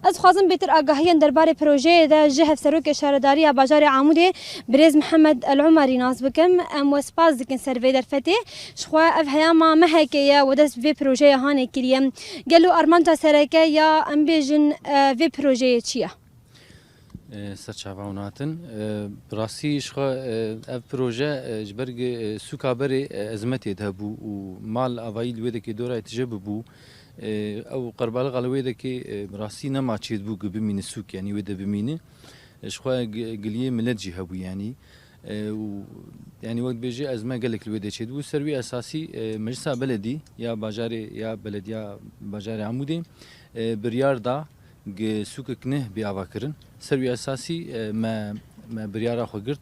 از خوازم بهتر آگاهی درباره پروژه ده جهت سروک شهرداری بازار عمودی برز محمد العمری ناز بکم ام وسپاس دکن سروی در فته شخوا اف هیاما مهکیا ودست في پروژه هانه کریم گلو ارمانتا سرکه یا ام بیجن في پروژه چیه؟ سرچاواناتن براسي شخوا اف بروجه جبرگ سوكا بري ازمتي دهبو ومال افايل ويدك دورا تجببو او قربال غلويدك براسي نما تشيد بو بمين السوق يعني ودا بمين شخوا قليه ملجي هبو يعني يعني وقت بيجي ازمه قال لك الودا تشيد بو سروي اساسي مجلس بلدي يا باجاري يا بلد يا باجاري عمودي بريار دا سوق كنه بيافاكرن سروي اساسي ما بريارا خو قرت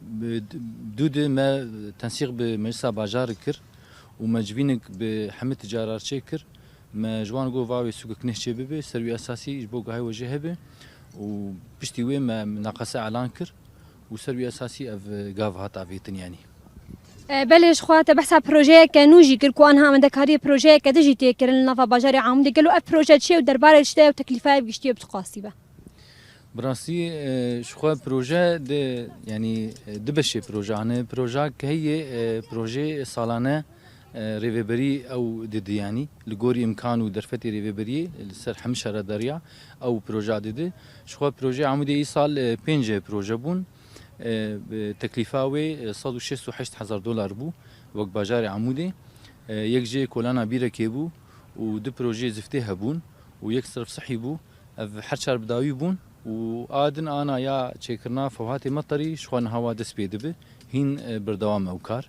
بدود ما تنسيق بمجلس باجار كر ومجبينك بحمد تجارات شكر ما جوان جو فاوي سوق كنه شبه سروي اساسي جبوق هاي وجه هبه وبشتي وين ما ناقص اعلان كر وسروي اساسي اف غاف هات فيتن يعني بلش خوات بحث بروجه كنوجي كركو انها من دكاري بروجه كدجي تكر لنا بازار عمودي قالوا اف بروجه شي ودربار شتي وتكلفه بيشتي بتقاسيبه براسي شخوا بروجه د يعني دبشي بروجه انا بروجه هي بروجه سالانه ريفيبري او ددي يعني لغوري امكانو درفتي ريفيبري سر حمشره دريا او بروجه ددي شخوا بروجه عمودي ايصال بينجه بروجه بون بتكلفاوي 168 دولار بو وقت باجار عمودي يكجي كولانا بيرا كيبو ودو بروجي زفتي هبون ويك صرف صحي بو حرشار بداوي بون وآدن انا يا تشيكرنا فوهاتي مطري شوان هوا دس بيدبه هين بردوام اوكار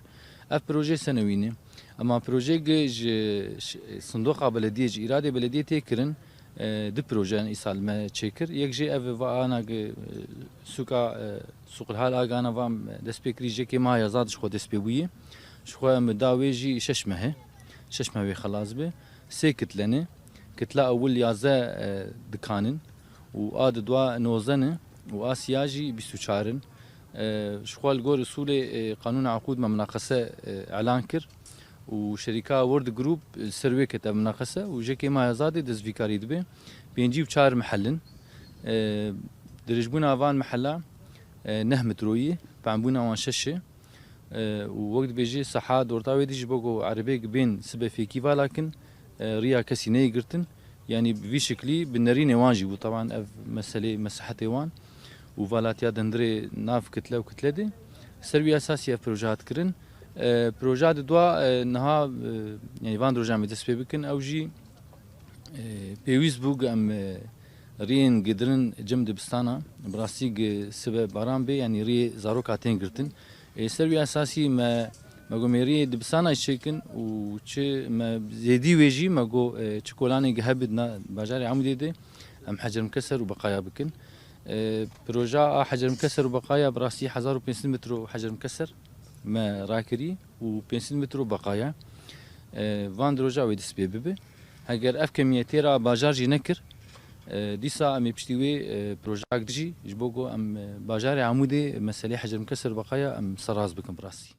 اف بروجي سنويني اما بروجي صندوق بلديه اراده بلديه تكرن دو بروجه ايصال ما تشيكر يكجي اف انا سوق الحال انا فام دسبيكري جيكي ما يزاد شخو دسبيويه شخو مداويجي ششمه خلاص به سيكت لنا كتلا اول يازا دكانن واد دوا نوزنه واسياجي بسوچارن شخو الجور اصول قانون عقود مناقصه اعلان كر وشركه وورد جروب سروي كتب مناقصه وجيكي ما يزاد دزفيكاري دبي بينجي بشار محلن درجبونا فان محلا نه مترويه بعمبونا وان ششه ووقت بيجي صحة دورتاوي ديج بوكو عربي بين سبب في كيفا لكن ريا كسي نيجرتن يعني بفي شكلي بالنرين وانجي وطبعا مسألة مساحة وان وفالاتيا دندري ناف كتلة وكتلة دي سروي أساسية بروجات كرن بروجات دوا نها يعني فان دروجان مدسبي بكن أو جي بيويز بوغ أم رين قدرن جمد بستانا براسيق سبب باران بي يعني ري زاروكاتين قرتن سروي اساسي ما مغوميري دبسانا شيكن وچ ما زيدي ويجي مغو تشكولاني جهبدنا باجاري عمودي دي ام حجر مكسر وبقايا بكن بروجا حجر مكسر وبقايا براسي 1500 متر حجر مكسر ما راكري و500 متر بقايا فان دروجا ويدسبي بيبي هاجر اف كميتيرا باجار جي نكر ديسا ام بشتوي بروجاك دجي جبوكو ام باجاري عمودي مسالي حجر مكسر بقايا ام سراز بكم براسي